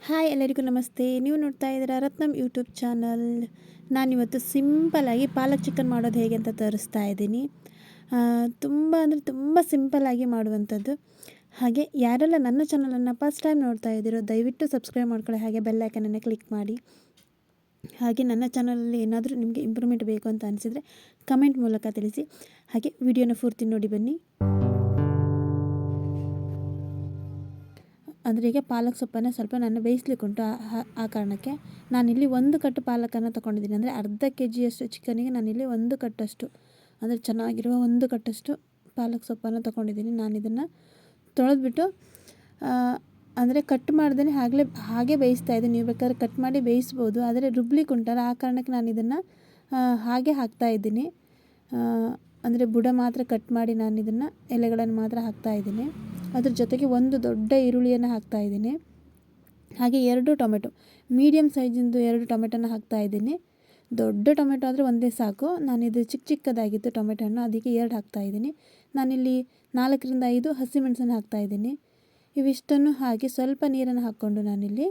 Hi ಎಲ್ಲರಿಗೂ ನಮಸ್ತೆ. ನೀವು ನೋಡ್ತಾ ಇದ್ದೀರಾ ರತ್ನಂ ಯೂಟ್ಯೂಬ್ ಚಾನಲ್. ನಾನಿವತ್ತು ಸಿಂಪಲ್ಲಾಗಿ ಪಾಲಕ್ ಚಿಕನ್ ಮಾಡೋದು ಹೇಗೆ ಅಂತ ತೋರಿಸ್ತಾ ಇದ್ದೀನಿ. ತುಂಬ ಅಂದರೆ ತುಂಬ ಸಿಂಪಲ್ಲಾಗಿ ಮಾಡುವಂಥದ್ದು. ಹಾಗೆ ಯಾರೆಲ್ಲ ನನ್ನ ಚಾನಲನ್ನು ಫಸ್ಟ್ ಟೈಮ್ ನೋಡ್ತಾ ಇದ್ದೀರೋ ದಯವಿಟ್ಟು ಸಬ್ಸ್ಕ್ರೈಬ್ ಮಾಡ್ಕೊಳ್ಳಿ, ಹಾಗೆ ಬೆಲ್ ಐಕನನ್ನು ಕ್ಲಿಕ್ ಮಾಡಿ. ಹಾಗೆ ನನ್ನ ಚಾನಲಲ್ಲಿ ಏನಾದರೂ ನಿಮಗೆ ಇಂಪ್ರೂವ್ಮೆಂಟ್ ಬೇಕು ಅಂತ ಅನಿಸಿದರೆ ಕಮೆಂಟ್ ಮೂಲಕ ತಿಳಿಸಿ. ಹಾಗೆ ವಿಡಿಯೋನ ಪೂರ್ತಿ ನೋಡಿ ಬನ್ನಿ. ಅಂದರೆ ಈಗ ಪಾಲಕ್ ಸೊಪ್ಪನ್ನು ಸ್ವಲ್ಪ ನಾನು ಬೇಯಿಸ್ಲಿಕ್ಕೆ ಉಂಟು. ಆ ಕಾರಣಕ್ಕೆ ನಾನಿಲ್ಲಿ 1 ಕಟ್ಟು ಪಾಲಕನ್ನು ತೊಗೊಂಡಿದ್ದೀನಿ. ಅಂದರೆ ಅರ್ಧ ಕೆ ಜಿಯಷ್ಟು ಚಿಕನಿಗೆ ನಾನಿಲ್ಲಿ 1 ಕಟ್ಟಷ್ಟು, ಅಂದರೆ ಚೆನ್ನಾಗಿರುವ 1 ಕಟ್ಟಷ್ಟು ಪಾಲಕ್ ಸೊಪ್ಪನ್ನು ತೊಗೊಂಡಿದ್ದೀನಿ. ನಾನು ಇದನ್ನು ತೊಳೆದ್ಬಿಟ್ಟು ಅಂದರೆ ಕಟ್ ಮಾಡ್ದೇ ಹಾಗೆ ಬೇಯಿಸ್ತಾ ಇದ್ದೀನಿ. ನೀವು ಬೇಕಾದ್ರೆ ಕಟ್ ಮಾಡಿ ಬೇಯಿಸ್ಬೋದು, ಆದರೆ ರುಬ್ಲಿಕ್ಕೆ ಉಂಟಲ್ಲ ಆ ಕಾರಣಕ್ಕೆ ನಾನು ಇದನ್ನು ಹಾಗೆ ಹಾಕ್ತಾಯಿದ್ದೀನಿ. ಅಂದರೆ ಬುಡ ಮಾತ್ರ ಕಟ್ ಮಾಡಿ ನಾನು ಇದನ್ನು ಎಲೆಗಳನ್ನು ಮಾತ್ರ ಹಾಕ್ತಾಯಿದ್ದೀನಿ. ಅದ್ರ ಜೊತೆಗೆ 1 ದೊಡ್ಡ ಈರುಳ್ಳಿಯನ್ನು ಹಾಕ್ತಾಯಿದ್ದೀನಿ. ಹಾಗೆ 2 ಟೊಮೆಟೊ, ಮೀಡಿಯಮ್ ಸೈಜಿಂದು 2 ಟೊಮೆಟೊನ ಹಾಕ್ತಾಯಿದ್ದೀನಿ. ದೊಡ್ಡ ಟೊಮೆಟೊ ಆದರೆ ಒಂದೇ ಸಾಕು. ನಾನಿದು ಚಿಕ್ಕದಾಗಿತ್ತು ಟೊಮೆಟೊ ಹಣ್ಣು, ಅದಕ್ಕೆ 2 ಹಾಕ್ತಾಯಿದ್ದೀನಿ. ನಾನಿಲ್ಲಿ 4 ರಿಂದ 5 ಹಸಿಮೆಣಸನ್ನು ಹಾಕ್ತಾಯಿದ್ದೀನಿ. ಇವಿಷ್ಟನ್ನು ಹಾಕಿ ಸ್ವಲ್ಪ ನೀರನ್ನು ಹಾಕ್ಕೊಂಡು ನಾನಿಲ್ಲಿ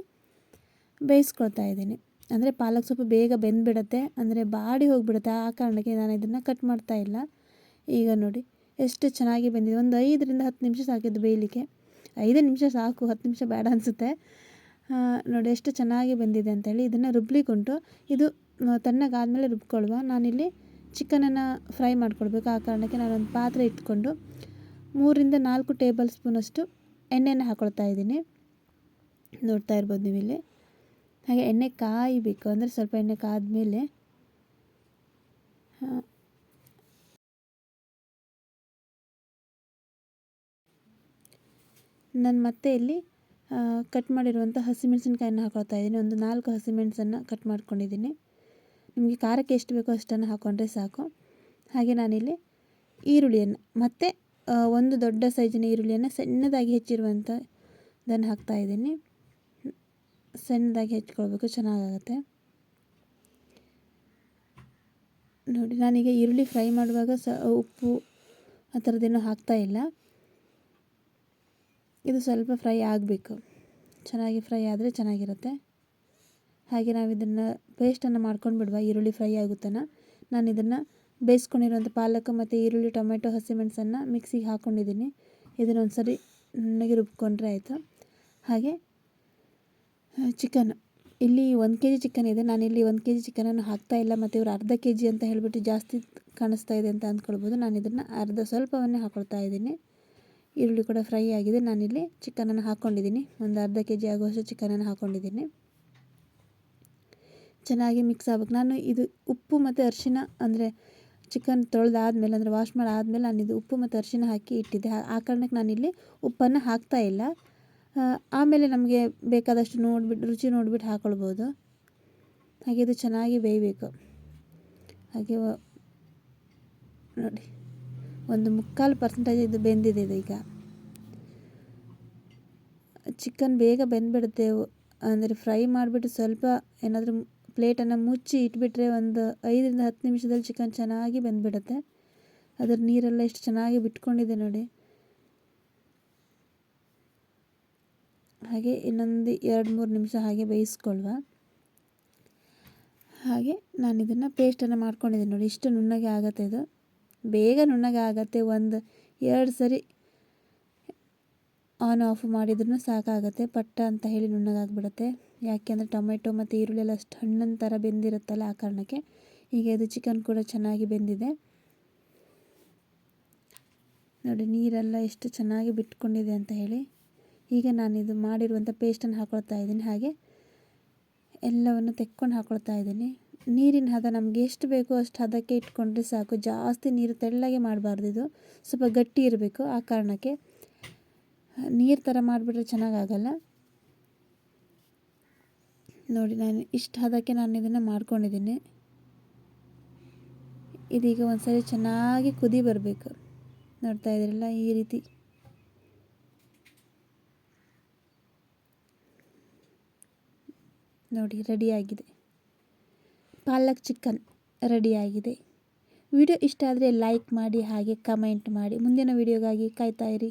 ಬೇಯಿಸ್ಕೊಳ್ತಾ ಇದ್ದೀನಿ. ಅಂದರೆ ಪಾಲಕ್ ಸೊಪ್ಪು ಬೇಗ ಬೆಂದುಬಿಡುತ್ತೆ, ಅಂದರೆ ಬಾಡಿ ಹೋಗಿಬಿಡುತ್ತೆ. ಆ ಕಾರಣಕ್ಕೆ ನಾನು ಇದನ್ನು ಕಟ್ ಮಾಡ್ತಾ ಇಲ್ಲ. ಈಗ ನೋಡಿ ಎಷ್ಟು ಚೆನ್ನಾಗಿ ಬೆಂದಿದೆ. ಒಂದು 5 ರಿಂದ 10 ನಿಮಿಷ ಸಾಕಿದ್ದು ಬೇಯಲಿಕ್ಕೆ. 5 ನಿಮಿಷ ಸಾಕು, 10 ನಿಮಿಷ ಬೇಡ ಅನಿಸುತ್ತೆ. ನೋಡಿ ಎಷ್ಟು ಚೆನ್ನಾಗಿ ಬೆಂದಿದೆ ಅಂತೇಳಿ. ಇದನ್ನು ರುಬ್ಲಿಕ್ಕೆ ಉಂಟು. ಇದು ತಣ್ಣಗಾದಮೇಲೆ ರುಬ್ಕೊಳ್ಳುವ. ನಾನಿಲ್ಲಿ ಚಿಕನನ್ನು ಫ್ರೈ ಮಾಡ್ಕೊಳ್ಬೇಕು. ಆ ಕಾರಣಕ್ಕೆ ನಾನೊಂದು ಪಾತ್ರೆ ಇಟ್ಕೊಂಡು 3 ರಿಂದ 4 ಟೇಬಲ್ ಸ್ಪೂನಷ್ಟು ಎಣ್ಣೆಯನ್ನು ಹಾಕ್ಕೊಳ್ತಾ ಇದ್ದೀನಿ. ನೋಡ್ತಾ ಇರ್ಬೋದು ನೀವಿಲ್ಲಿ. ಹಾಗೆ ಎಣ್ಣೆ ಕಾಯಬೇಕು, ಅಂದರೆ ಸ್ವಲ್ಪ ಎಣ್ಣೆ ಕಾದ್ಮೇಲೆ ನಾನು ಮತ್ತೆ ಇಲ್ಲಿ ಕಟ್ ಮಾಡಿರುವಂಥ ಹಸಿಮೆಣಸಿನ್ಕಾಯನ್ನು ಹಾಕ್ಕೊಳ್ತಾ ಇದ್ದೀನಿ. ಒಂದು 4 ಹಸಿಮೆಣಸನ್ನು ಕಟ್ ಮಾಡ್ಕೊಂಡಿದ್ದೀನಿ. ನಿಮಗೆ ಖಾರಕ್ಕೆ ಎಷ್ಟು ಬೇಕೋ ಅಷ್ಟನ್ನು ಹಾಕ್ಕೊಂಡ್ರೆ ಸಾಕು. ಹಾಗೆ ನಾನಿಲ್ಲಿ ಈರುಳ್ಳಿಯನ್ನು ಮತ್ತು 1 ದೊಡ್ಡ ಸೈಜಿನ ಈರುಳ್ಳಿಯನ್ನು ಸಣ್ಣದಾಗಿ ಹೆಚ್ಚಿರುವಂಥದ್ದನ್ನು ಹಾಕ್ತಾಯಿದ್ದೀನಿ. ಸಣ್ಣದಾಗಿ ಹೆಚ್ಚಿಕೊಳ್ಬೇಕು, ಚೆನ್ನಾಗಾಗುತ್ತೆ. ನೋಡಿ ನಾನೀಗ ಈರುಳ್ಳಿ ಫ್ರೈ ಮಾಡುವಾಗ ಉಪ್ಪು ಆ ಥರದ್ದೇನೂ ಹಾಕ್ತಾಯಿಲ್ಲ. ಇದು ಸ್ವಲ್ಪ ಫ್ರೈ ಆಗಬೇಕು, ಚೆನ್ನಾಗಿ ಫ್ರೈ ಆದರೆ ಚೆನ್ನಾಗಿರುತ್ತೆ. ಹಾಗೆ ನಾವು ಇದನ್ನು ಪೇಸ್ಟನ್ನು ಮಾಡ್ಕೊಂಡು ಬಿಡುವ. ಈರುಳ್ಳಿ ಫ್ರೈ ಆಗುತ್ತಾನ ನಾನು ಇದನ್ನು ಬೇಯಿಸ್ಕೊಂಡಿರುವಂಥ ಪಾಲಕ್ ಮತ್ತು ಈರುಳ್ಳಿ, ಟೊಮೆಟೊ, ಹಸಿಮೆಣಸನ್ನು ಮಿಕ್ಸಿಗೆ ಹಾಕ್ಕೊಂಡಿದ್ದೀನಿ. ಇದನ್ನು ಒಂದು ಸರಿ ನುಣ್ಣಗೆ ರುಬ್ಕೊಂಡ್ರೆ ಆಯಿತು. ಹಾಗೆ ಚಿಕನ್, ಇಲ್ಲಿ 1 ಕೆ ಜಿ ಚಿಕನ್ ಇದೆ. ನಾನಿಲ್ಲಿ 1 ಕೆ ಜಿ ಚಿಕನನ್ನು ಹಾಕ್ತಾಯಿಲ್ಲ. ಮತ್ತು ಇವರು ಅರ್ಧ ಕೆ ಜಿ ಅಂತ ಹೇಳಿಬಿಟ್ಟು ಜಾಸ್ತಿ ಕಾಣಿಸ್ತಾ ಇದೆ ಅಂತ ಅಂದ್ಕೊಳ್ಬೋದು. ನಾನು ಇದನ್ನು ಸ್ವಲ್ಪವನ್ನೇ ಹಾಕ್ಕೊಳ್ತಾ ಇದ್ದೀನಿ. ಈರುಳ್ಳಿ ಕೂಡ ಫ್ರೈ ಆಗಿದೆ. ನಾನಿಲ್ಲಿ ಚಿಕನನ್ನು ಹಾಕ್ಕೊಂಡಿದ್ದೀನಿ. ಒಂದು ಅರ್ಧ ಕೆ ಜಿ ಆಗುವಷ್ಟು ಚಿಕನನ್ನು ಹಾಕ್ಕೊಂಡಿದ್ದೀನಿ. ಚೆನ್ನಾಗಿ ಮಿಕ್ಸ್ ಆಗ್ಬೇಕು. ನಾನು ಇದು ಉಪ್ಪು ಮತ್ತು ಅರಿಶಿನ, ಅಂದರೆ ಚಿಕನ್ ತೊಳೆದಾದ್ಮೇಲೆ, ಅಂದರೆ ವಾಶ್ ಮಾಡಿ ಆದಮೇಲೆ ನಾನಿದು ಉಪ್ಪು ಮತ್ತು ಅರಿಶಿನ ಹಾಕಿ ಇಟ್ಟಿದ್ದೆ. ಆ ಕಾರಣಕ್ಕೆ ನಾನಿಲ್ಲಿ ಉಪ್ಪನ್ನು ಹಾಕ್ತಾಯಿಲ್ಲ. ಆಮೇಲೆ ನಮಗೆ ಬೇಕಾದಷ್ಟು ರುಚಿ ನೋಡಿಬಿಟ್ಟು ಹಾಕ್ಕೊಳ್ಬೋದು. ಹಾಗೆ ಇದು ಚೆನ್ನಾಗಿ ಬೇಯಬೇಕು. ಹಾಗೆ ನೋಡಿ 1/4% ಇದು ಬೆಂದಿದೆ. ಈಗ ಚಿಕನ್ ಬೇಗ ಬೆಂದುಬಿಡುತ್ತೆ. ಅಂದರೆ ಫ್ರೈ ಮಾಡಿಬಿಟ್ಟು ಸ್ವಲ್ಪ ಏನಾದರೂ ಪ್ಲೇಟನ್ನು ಮುಚ್ಚಿ ಇಟ್ಬಿಟ್ರೆ ಒಂದು 5 ರಿಂದ 10 ನಿಮಿಷದಲ್ಲಿ ಚಿಕನ್ ಚೆನ್ನಾಗಿ ಬೆಂದುಬಿಡುತ್ತೆ. ಅದರ ನೀರೆಲ್ಲ ಎಷ್ಟು ಚೆನ್ನಾಗಿ ಬಿಟ್ಕೊಂಡಿದೆ ನೋಡಿ. ಹಾಗೆ ಇನ್ನೊಂದು 2-3 ನಿಮಿಷ ಹಾಗೆ ಬೇಯಿಸ್ಕೊಳ್ಳುವ. ಹಾಗೆ ನಾನು ಇದನ್ನು ಪೇಸ್ಟನ್ನು ಮಾಡ್ಕೊಂಡಿದ್ದೀನಿ ನೋಡಿ. ಇಷ್ಟು ನುಣ್ಣಗೆ ಆಗುತ್ತೆ. ಇದು ಬೇಗ ನುಣ್ಣಗೆ ಆಗುತ್ತೆ. 1-2 ಸರಿ ಆನ್ ಆಫ್ ಮಾಡಿದ್ರೂ ಸಾಕಾಗುತ್ತೆ. ಪಟ್ಟ ಅಂತ ಹೇಳಿ ನುಣ್ಣಗಾಗ್ಬಿಡುತ್ತೆ. ಯಾಕೆಂದರೆ ಟೊಮೆಟೊ ಮತ್ತು ಈರುಳ್ಳಿ ಎಲ್ಲ ಅಷ್ಟು ಹಣ್ಣಿನ ಥರ ಬೆಂದಿರುತ್ತಲ್ಲ, ಆ ಕಾರಣಕ್ಕೆ. ಈಗ ಇದು ಚಿಕನ್ ಕೂಡ ಚೆನ್ನಾಗಿ ಬೆಂದಿದೆ ನೋಡಿ. ನೀರೆಲ್ಲ ಎಷ್ಟು ಚೆನ್ನಾಗಿ ಬಿಟ್ಕೊಂಡಿದೆ ಅಂತ ಹೇಳಿ. ಈಗ ನಾನಿದು ಮಾಡಿರುವಂಥ ಪೇಸ್ಟನ್ನು ಹಾಕ್ಕೊಳ್ತಾ ಇದ್ದೀನಿ. ಹಾಗೆ ಎಲ್ಲವನ್ನು ತೆಕ್ಕೊಂಡು ಹಾಕ್ಕೊಳ್ತಾ ಇದ್ದೀನಿ. ನೀರಿನ ಹದ ನಮಗೆ ಎಷ್ಟು ಬೇಕೋ ಅಷ್ಟು ಹದಕ್ಕೆ ಇಟ್ಕೊಂಡ್ರೆ ಸಾಕು. ಜಾಸ್ತಿ ನೀರು ತೆಳ್ಳಗೆ ಮಾಡಬಾರ್ದು, ಇದು ಸ್ವಲ್ಪ ಗಟ್ಟಿ ಇರಬೇಕು. ಆ ಕಾರಣಕ್ಕೆ ನೀರು ಥರ ಮಾಡಿಬಿಟ್ರೆ ಚೆನ್ನಾಗಾಗಲ್ಲ ನೋಡಿ. ನಾನು ಇಷ್ಟು ಹದಕ್ಕೆ ನಾನು ಇದನ್ನು ಮಾಡ್ಕೊಂಡಿದ್ದೀನಿ. ಇದೀಗ ಒಂದು ಸರಿ ಚೆನ್ನಾಗಿ ಕುದಿ ಬರಬೇಕು. ನೋಡ್ತಾ ಇದ್ದೀರಲ್ಲ, ಈ ರೀತಿ ನೋಡಿ ರೆಡಿಯಾಗಿದೆ. ಪಾಲಕ್ ಚಿಕನ್ ರೆಡಿಯಾಗಿದೆ. ವಿಡಿಯೋ ಇಷ್ಟ ಆದರೆ ಲೈಕ್ ಮಾಡಿ, ಹಾಗೆ ಕಮೆಂಟ್ ಮಾಡಿ. ಮುಂದಿನ ವಿಡಿಯೋಗಾಗಿ ಕಾಯ್ತಾ ಇರಿ.